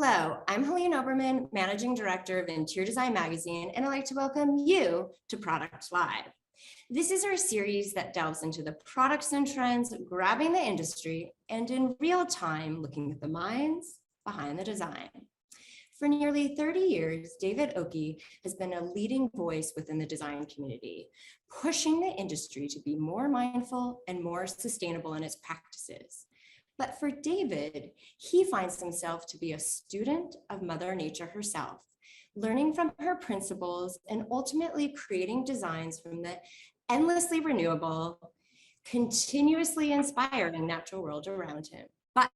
Hello, I'm Helene Oberman, Managing Director of Interior Design Magazine, and I'd like to welcome you to Product Live. This is our series that delves into the products and trends grabbing the industry and in real time looking at the minds behind the design. For nearly 30 years, David Oki has been a leading voice within the design community, pushing the industry to be more mindful and more sustainable in its practices. But for David, he finds himself to be a student of Mother Nature herself, learning from her principles and ultimately creating designs from the endlessly renewable, continuously inspiring natural world around him. But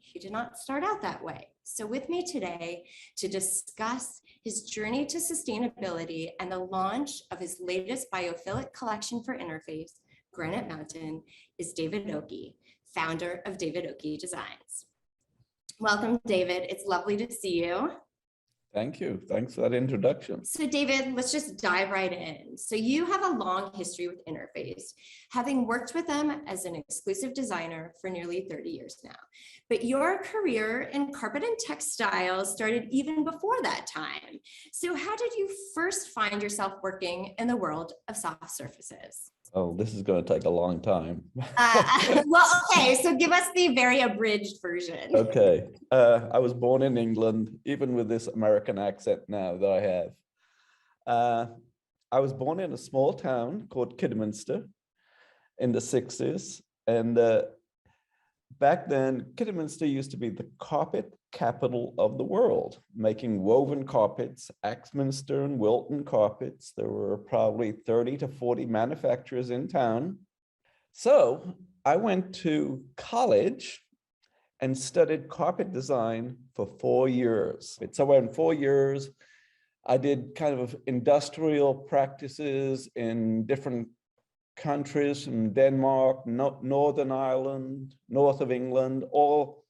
he did not start out that way. So with me today to discuss his journey to sustainability and the launch of his latest biophilic collection for Interface, Granite Mountain, is David Oki, founder of David Oki Designs. Welcome, David. It's lovely to see you. Thank you. Thanks for that introduction. So David, let's just dive right in. So you have a long history with Interface, having worked with them as an exclusive designer for nearly 30 years now. But your career in carpet and textiles started even before that time. So how did you first find yourself working in the world of soft surfaces? Oh, this is going to take a long time. Well, okay, so give us the very abridged version. Okay. I was born in England, even with this American accent now that I have. I was born in a small town called Kidderminster in the 60s. And back then, Kidderminster used to be the carpet capital of the world, making woven carpets, Axminster and Wilton carpets. There were probably 30 to 40 manufacturers in town. So I went to college and studied carpet design for 4 years. So in 4 years, I did kind of industrial practices in different countries, from Denmark, Northern Ireland, north of England, all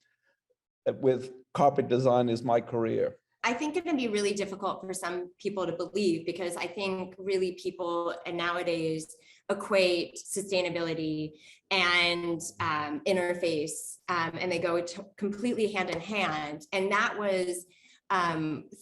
with carpet design is my career. I think it can be really difficult for some people to believe, because I think really people nowadays equate sustainability and interface, and they go completely hand in hand. And that was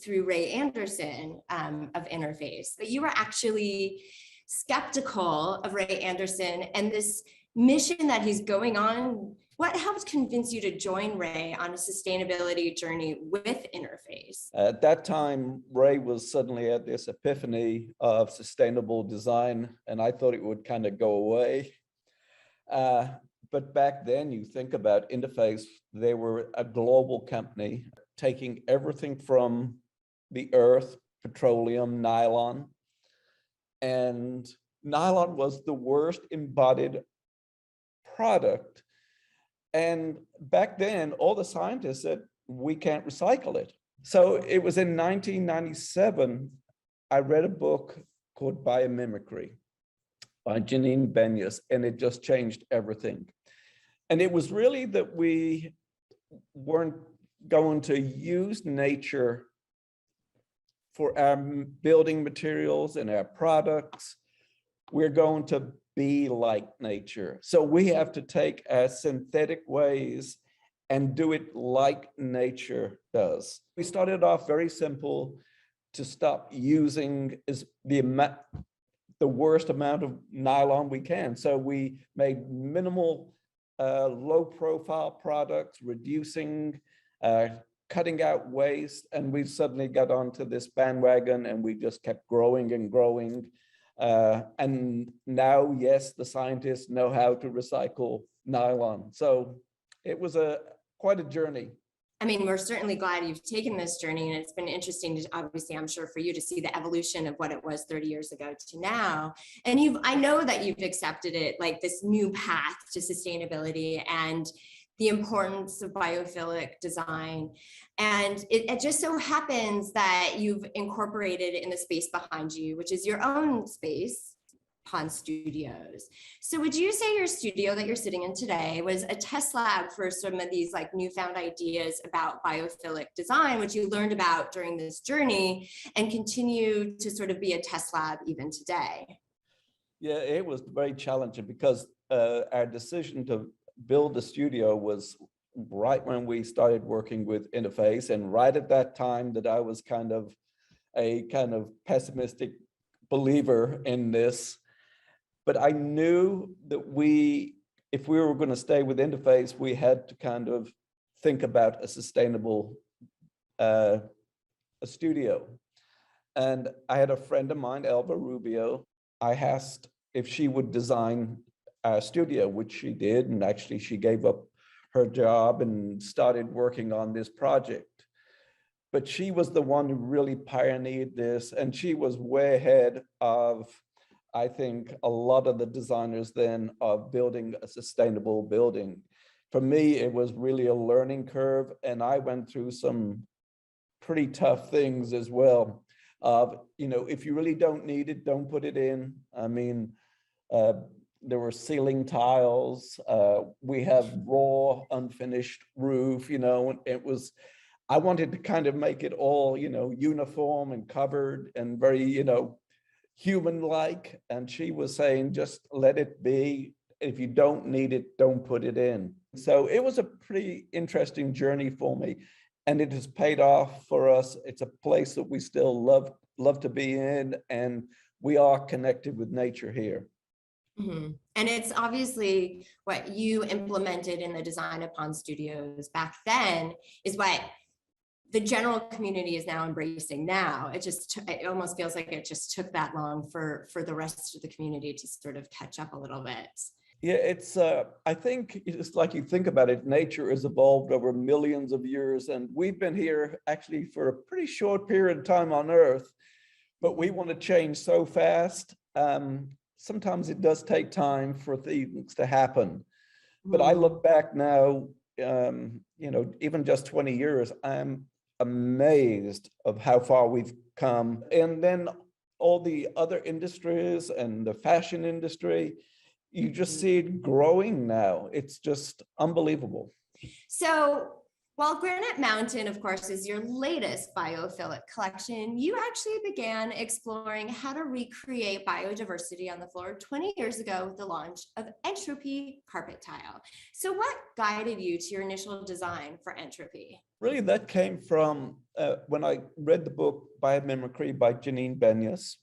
through Ray Anderson of Interface. But you were actually skeptical of Ray Anderson and this mission that he's going on. What helped convince you to join Ray on a sustainability journey with Interface? At that time, Ray was suddenly at this epiphany of sustainable design, and I thought it would kind of go away. But back then, you think about Interface, they were a global company taking everything from the earth, petroleum, nylon, and nylon was the worst embodied product. And back then, all the scientists said, we can't recycle it. So it was in 1997, I read a book called Biomimicry by Janine Benyus, and it just changed everything. And it was really that we weren't going to use nature for our building materials and our products. We're going to be like nature. So we have to take our synthetic ways and do it like nature does. We started off very simple, to stop using the worst amount of nylon we can. So we made minimal, low profile products, reducing, cutting out waste, and we suddenly got onto this bandwagon, and we just kept growing and growing. And now, yes, the scientists know how to recycle nylon. So it was quite a journey. I mean, we're certainly glad you've taken this journey, and it's been interesting to, obviously, I'm sure for you, to see the evolution of what it was 30 years ago to now. And I know that you've accepted it, like this new path to sustainability and the importance of biophilic design. And it just so happens that you've incorporated in the space behind you, which is your own space, Pond Studios. So would you say your studio that you're sitting in today was a test lab for some of these like newfound ideas about biophilic design, which you learned about during this journey and continue to sort of be a test lab even today? Yeah, it was very challenging because our decision to build the studio was right when we started working with Interface, and right at that time that I was kind of pessimistic believer in this. But I knew that if we were going to stay with Interface, we had to kind of think about a sustainable a studio. And I had a friend of mine, Elva Rubio. I asked if she would design our studio, which she did. And actually she gave up her job and started working on this project. But she was the one who really pioneered this. And she was way ahead of, I think, a lot of the designers then of building a sustainable building. For me, it was really a learning curve. And I went through some pretty tough things as well. If you really don't need it, don't put it in. I mean, there were ceiling tiles. We have raw, unfinished roof, and I wanted to kind of make it all, uniform and covered and very, human-like. And she was saying, just let it be. If you don't need it, don't put it in. So it was a pretty interesting journey for me. And it has paid off for us. It's a place that we still love to be in, and we are connected with nature here. Mm-hmm. And it's obviously what you implemented in the Design Upon Studios back then is what the general community is now embracing now. It almost feels like it just took that long for the rest of the community to sort of catch up a little bit. Yeah, it's, I think it's like you think about it, nature has evolved over millions of years, and we've been here actually for a pretty short period of time on Earth, but we want to change so fast. Sometimes it does take time for things to happen. But I look back now, even just 20 years, I'm amazed of how far we've come. And then all the other industries and the fashion industry, you just see it growing now. It's just unbelievable. So while Granite Mountain, of course, is your latest biophilic collection, you actually began exploring how to recreate biodiversity on the floor 20 years ago with the launch of Entropy Carpet Tile. So what guided you to your initial design for Entropy? Really, that came from when I read the book Biomimicry by Janine Benyus.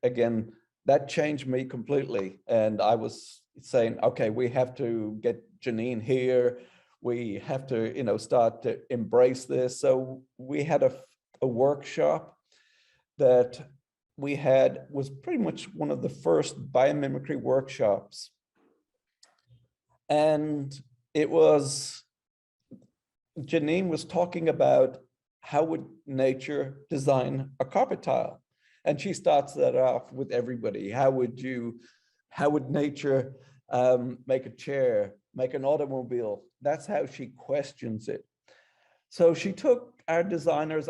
Again, that changed me completely. And I was saying, okay, we have to get Janine here. We have to, start to embrace this. So we had a workshop that we had, was pretty much one of the first biomimicry workshops. And it was, Janine was talking about how would nature design a carpet tile? And she starts that off with everybody. How would nature make a chair, make an automobile? That's how she questions it. So she took our designers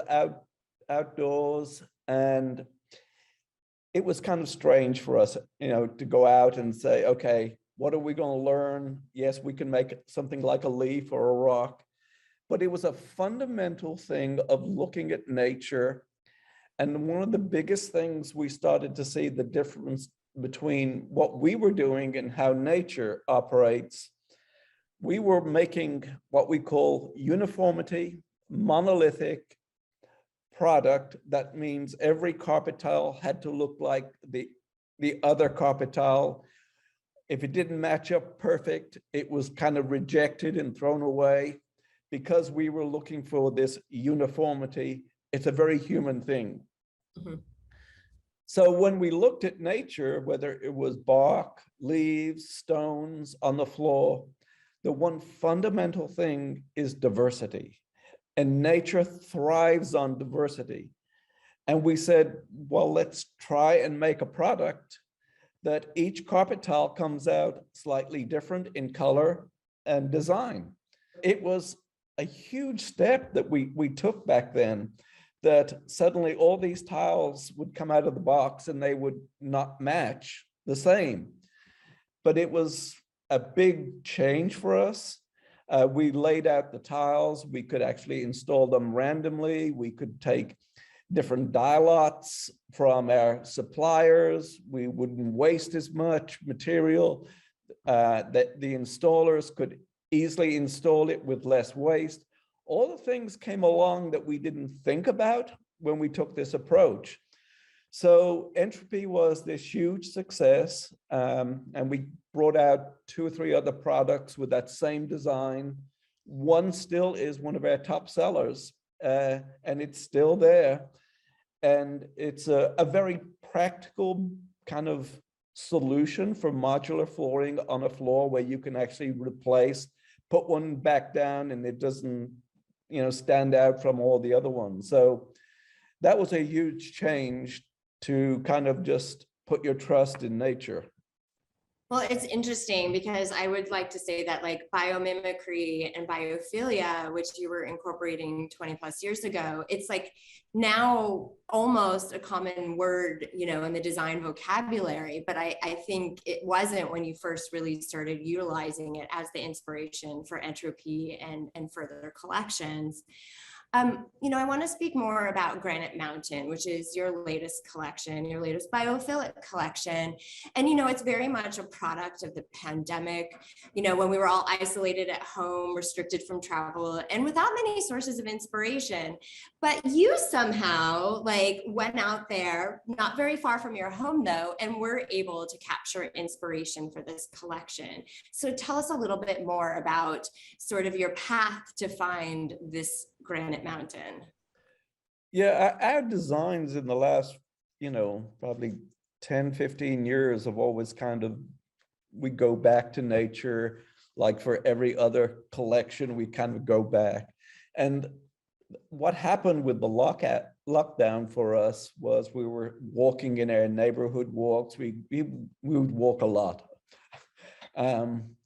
outdoors, and it was kind of strange for us, to go out and say, okay, what are we going to learn? Yes, we can make something like a leaf or a rock, but it was a fundamental thing of looking at nature. And one of the biggest things we started to see the difference between what we were doing and how nature operates. We were making what we call uniformity, monolithic product. That means every carpet tile had to look like the other carpet tile. If it didn't match up perfect, it was kind of rejected and thrown away. Because we were looking for this uniformity, it's a very human thing. Mm-hmm. So when we looked at nature, whether it was bark, leaves, stones on the floor, the one fundamental thing is diversity. And nature thrives on diversity. And we said, well, let's try and make a product that each carpet tile comes out slightly different in color and design. It was a huge step that we took back then, that suddenly all these tiles would come out of the box and they would not match the same. But it was a big change for us. We laid out the tiles. We could actually install them randomly. We could take different die lots from our suppliers. We wouldn't waste as much material. That the installers could easily install it with less waste. All the things came along that we didn't think about when we took this approach. So Entropy was this huge success, and we brought out 2 or 3 other products with that same design. One still is one of our top sellers, and it's still there. And it's a very practical kind of solution for modular flooring on a floor where you can actually replace, put one back down, and it doesn't, stand out from all the other ones. So that was a huge change to kind of just put your trust in nature. Well, it's interesting because I would like to say that like biomimicry and biophilia, which you were incorporating 20 plus years ago, it's like now almost a common word, in the design vocabulary, but I think it wasn't when you first really started utilizing it as the inspiration for Entropy and further collections. I want to speak more about Granite Mountain, which is your latest collection, your latest biophilic collection. And, it's very much a product of the pandemic, when we were all isolated at home, restricted from travel, and without many sources of inspiration. But you somehow went out there, not very far from your home though, and were able to capture inspiration for this collection. So tell us a little bit more about sort of your path to find this Granite Mountain. Yeah, our designs in the last, probably 10, 15 years have always we go back to nature. Like for every other collection, we kind of go back. And what happened with the lockdown for us was we were walking in our neighborhood walks. We would walk a lot. And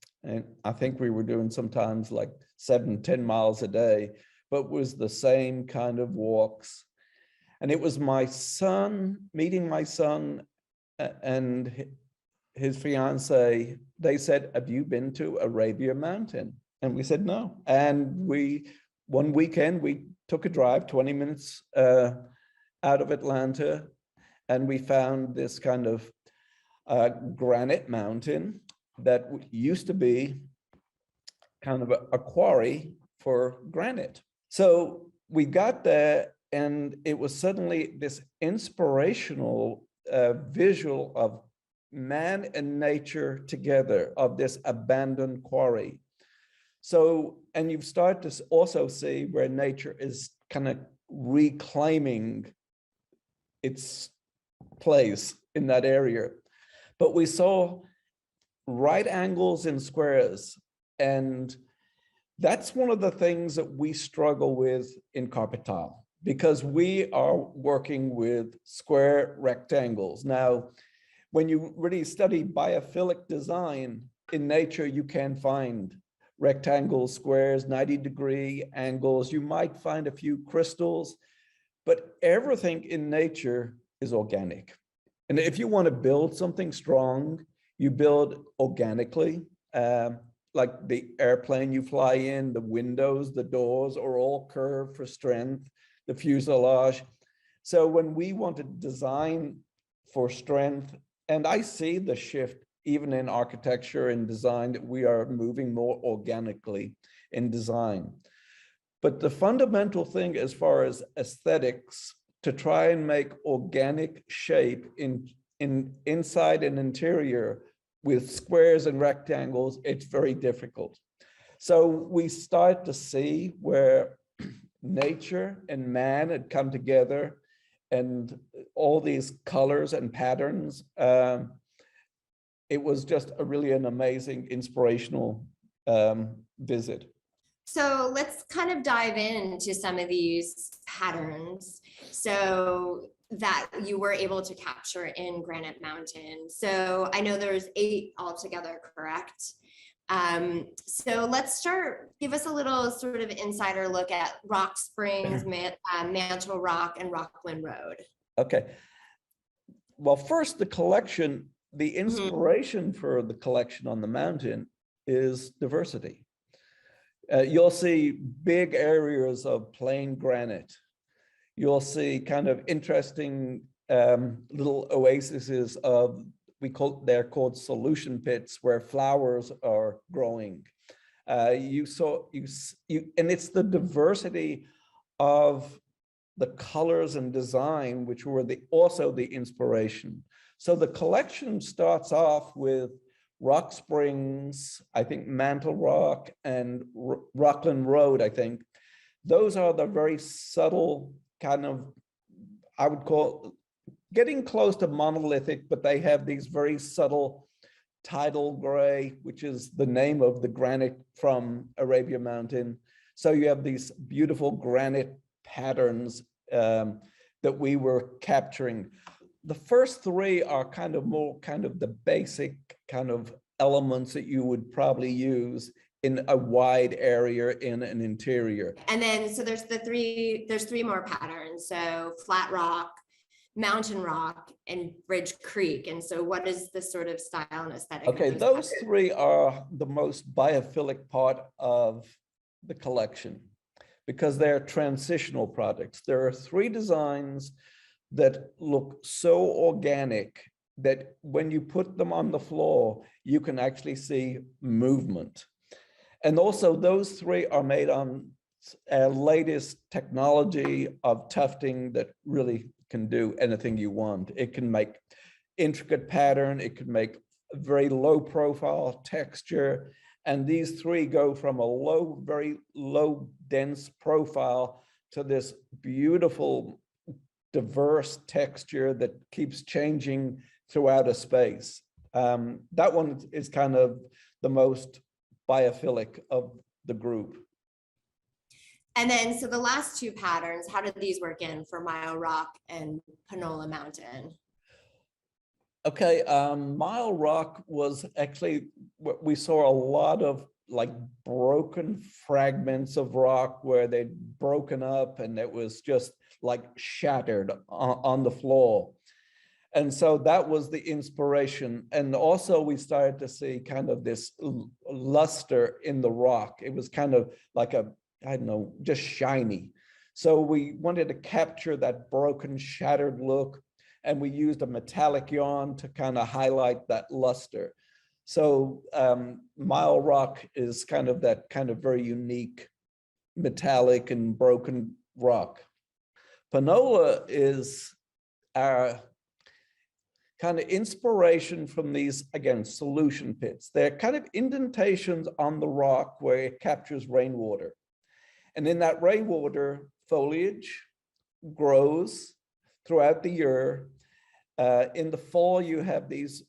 I think we were doing sometimes like 7-10 miles a day, but was the same kind of walks. And it was meeting my son and his fiance. They said, "Have you been to Arabia Mountain?" And we said, "No." And one weekend, we took a drive 20 minutes out of Atlanta, and we found this kind of granite mountain that used to be kind of a quarry for granite. So we got there, and it was suddenly this inspirational visual of man and nature together, of this abandoned quarry. So, and you start to also see where nature is kind of reclaiming its place in that area. But we saw right angles and squares, and that's one of the things that we struggle with in carpet tile, because we are working with square rectangles. Now, when you really study biophilic design in nature, you can find rectangles, squares, 90-degree angles. You might find a few crystals, but everything in nature is organic. And if you want to build something strong, you build organically. Like the airplane you fly in, the windows, the doors are all curved for strength, the fuselage. So when we want to design for strength, and I see the shift even in architecture and design, that we are moving more organically in design. But the fundamental thing as far as aesthetics, to try and make organic shape in inside and interior with squares and rectangles, it's very difficult. So we start to see where nature and man had come together, and all these colors and patterns. It was just really an amazing, inspirational visit. So let's kind of dive into some of these patterns so that you were able to capture in Granite Mountain. So I know there's 8 altogether, correct? So let's start, give us a little sort of insider look at Rock Springs, Mantle Rock, and Rockland Road. Okay. Well, first, the collection, the inspiration for the collection on the mountain is diversity. You'll see big areas of plain granite. You'll see kind of interesting little oases of, they're called solution pits, where flowers are growing. And it's the diversity of the colors and design, which were also the inspiration. So the collection starts off with Rock Springs, I think Mantle Rock, and Rockland Road, I think. Those are the very subtle kind of, I would call, getting close to monolithic, but they have these very subtle tidal gray, which is the name of the granite from Arabia Mountain. So you have these beautiful granite patterns that we were capturing. The first three are kind of more kind of the basic kind of elements that you would probably use in a wide area in an interior. And then, so there's three more patterns. So flat rock, mountain rock, and Bridge Creek. And so what is the sort of style and aesthetic? Okay, those three are the most biophilic part of the collection because they're transitional products. There are three designs that look so organic that when you put them on the floor, you can actually see movement. And also those three are made on our latest technology of tufting that really can do anything you want. It can make intricate pattern, it can make very low profile texture. And these three go from a very low dense profile to this beautiful, diverse texture that keeps changing throughout a space. That one is kind of the most biophilic of the group. And then, so the last two patterns, how did these work in for Mile Rock and Panola Mountain? Okay, Mile Rock was actually what we saw a lot of, like broken fragments of rock where they'd broken up and it was just like shattered on the floor. And so that was the inspiration. And also we started to see kind of this luster in the rock. It was kind of like a, I don't know, just shiny. So we wanted to capture that broken, shattered look. And we used a metallic yarn to kind of highlight that luster. So Mile Rock is kind of that kind of very unique metallic and broken rock. Panola is our kind of inspiration from these, again, solution pits. They're kind of indentations on the rock where it captures rainwater. And in that rainwater, foliage grows throughout the year. In the fall, you have these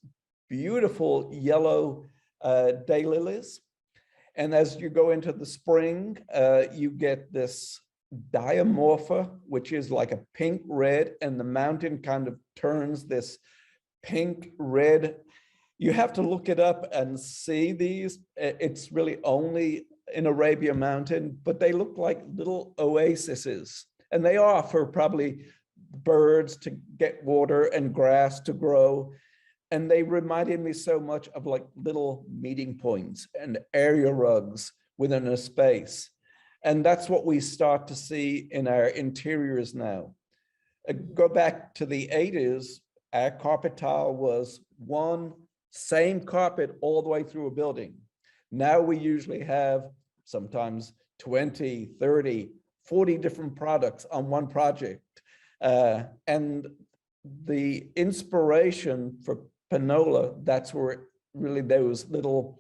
beautiful yellow daylilies. And as you go into the spring, you get this diamorpha, which is like a pink red, and the mountain kind of turns this pink red. You have to look it up and see these. It's really only in Arabia Mountain, but they look like little oases. And they are for probably birds to get water and grass to grow. And they reminded me so much of like little meeting points and area rugs within a space. And that's what we start to see in our interiors now. Go back to the 80s, our carpet tile was one same carpet all the way through a building. Now we usually have sometimes 20, 30, 40 different products on one project. And the inspiration for Panola, that's where really those little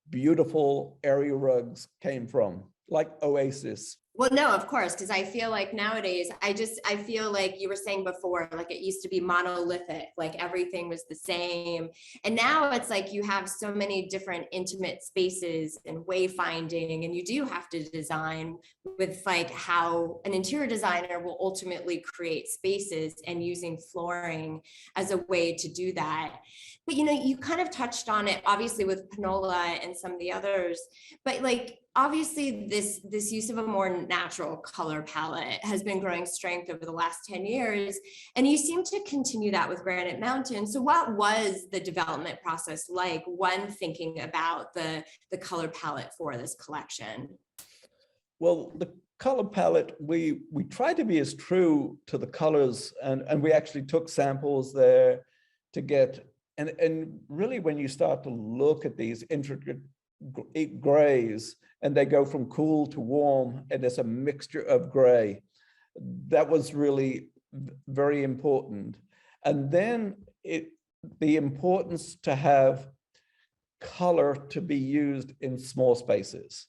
beautiful area rugs came from, like oasis. Well, no, of course, because I feel like nowadays, I feel like you were saying before, like it used to be monolithic, like everything was the same. And now it's like you have so many different intimate spaces and wayfinding, and you do have to design with like how an interior designer will ultimately create spaces and using flooring as a way to do that. But, you know, you kind of touched on it, obviously, with Panola and some of the others, but like, obviously this use of a more natural color palette has been growing strength over the last 10 years. And you seem to continue that with Granite Mountain. So what was the development process like when thinking about the color palette for this collection? Well, the color palette, we tried to be as true to the colors, and we actually took samples there to get, and really when you start to look at these intricate grays, and they go from cool to warm, and there's a mixture of gray. That was really very important. And then the importance to have color to be used in small spaces.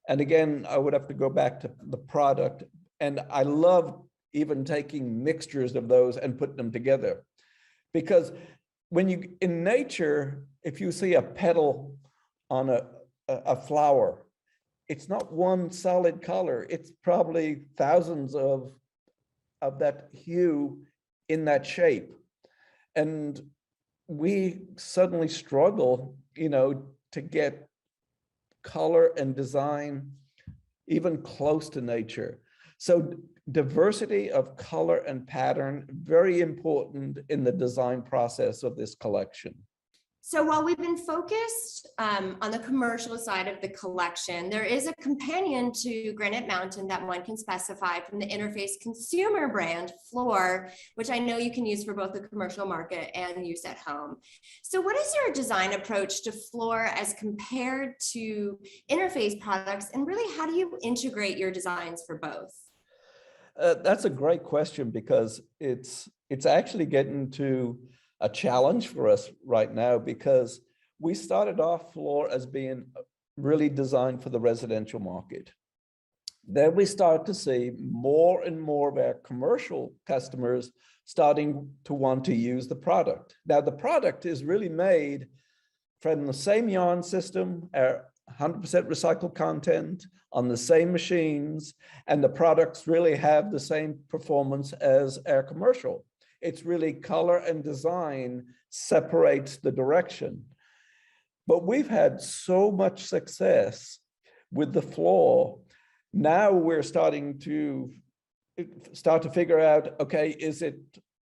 And again, I would have to go back to the product. And I love even taking mixtures of those and putting them together. Because when you, in nature, if you see a petal on a flower, it's not one solid color. It's probably thousands of that hue in that shape. And we suddenly struggle, to get color and design even close to nature. So diversity of color and pattern, very important in the design process of this collection. So while we've been focused on the commercial side of the collection, there is a companion to Granite Mountain that one can specify from the Interface consumer brand, Floor, which I know you can use for both the commercial market and use at home. So what is your design approach to Floor as compared to Interface products? And really, how do you integrate your designs for both? That's a great question, because it's actually getting to a challenge for us right now, because we started off Floor as being really designed for the residential market. Then we start to see more and more of our commercial customers starting to want to use the product. Now, the product is really made from the same yarn system, our 100% recycled content on the same machines, and the products really have the same performance as our commercial. It's really color and design separates the direction. But we've had so much success with the Floor. Now we're starting to figure out, okay, is it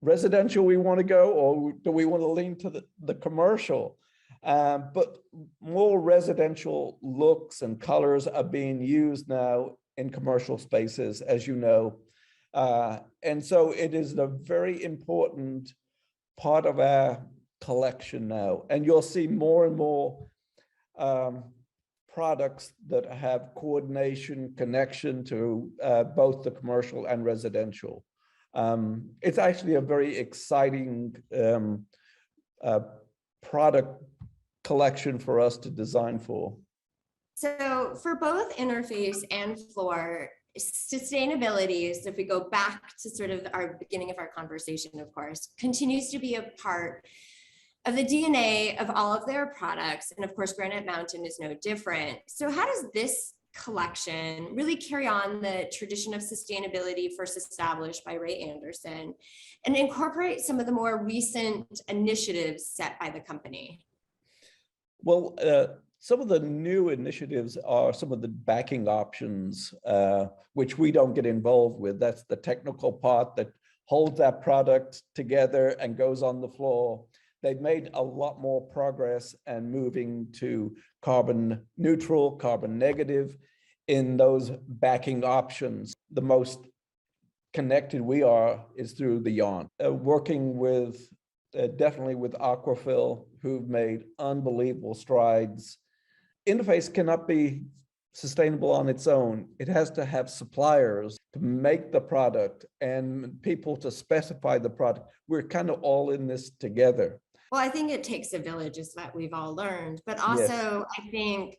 residential we want to go, or do we want to lean to the commercial? But more residential looks and colors are being used now in commercial spaces, as you know. And so it is a very important part of our collection now. And you'll see more and more products that have coordination, connection to both the commercial and residential. It's actually a very exciting product collection for us to design for. So for both Interface and Floor, sustainability, so if we go back to sort of our beginning of our conversation, of course, continues to be a part of the DNA of all of their products. And of course, Granite Mountain is no different. So how does this collection really carry on the tradition of sustainability first established by Ray Anderson and incorporate some of the more recent initiatives set by the company? Well, some of the new initiatives are some of the backing options, which we don't get involved with. That's the technical part that holds that product together and goes on the floor. They've made a lot more progress and moving to carbon neutral, carbon negative in those backing options. The most connected we are is through the yarn. Working with, definitely with Aquafil, who've made unbelievable strides. Interface cannot be sustainable on its own. It has to have suppliers to make the product and people to specify the product. We're kind of all in this together. Well, I think it takes a village, is what we've all learned, but also yes. I think,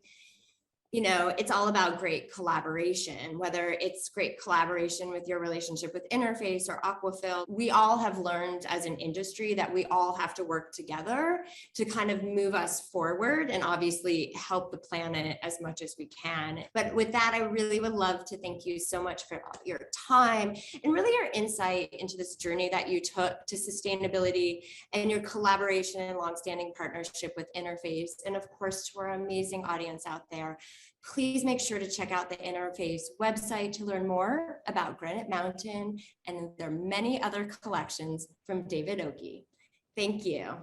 it's all about great collaboration, whether it's great collaboration with your relationship with Interface or Aquafil. We all have learned as an industry that we all have to work together to kind of move us forward and obviously help the planet as much as we can. But with that, I really would love to thank you so much for your time and really your insight into this journey that you took to sustainability and your collaboration and longstanding partnership with Interface. And of course, to our amazing audience out there, please make sure to check out the Interface website to learn more about Granite Mountain and their many other collections from David Oakey. Thank you.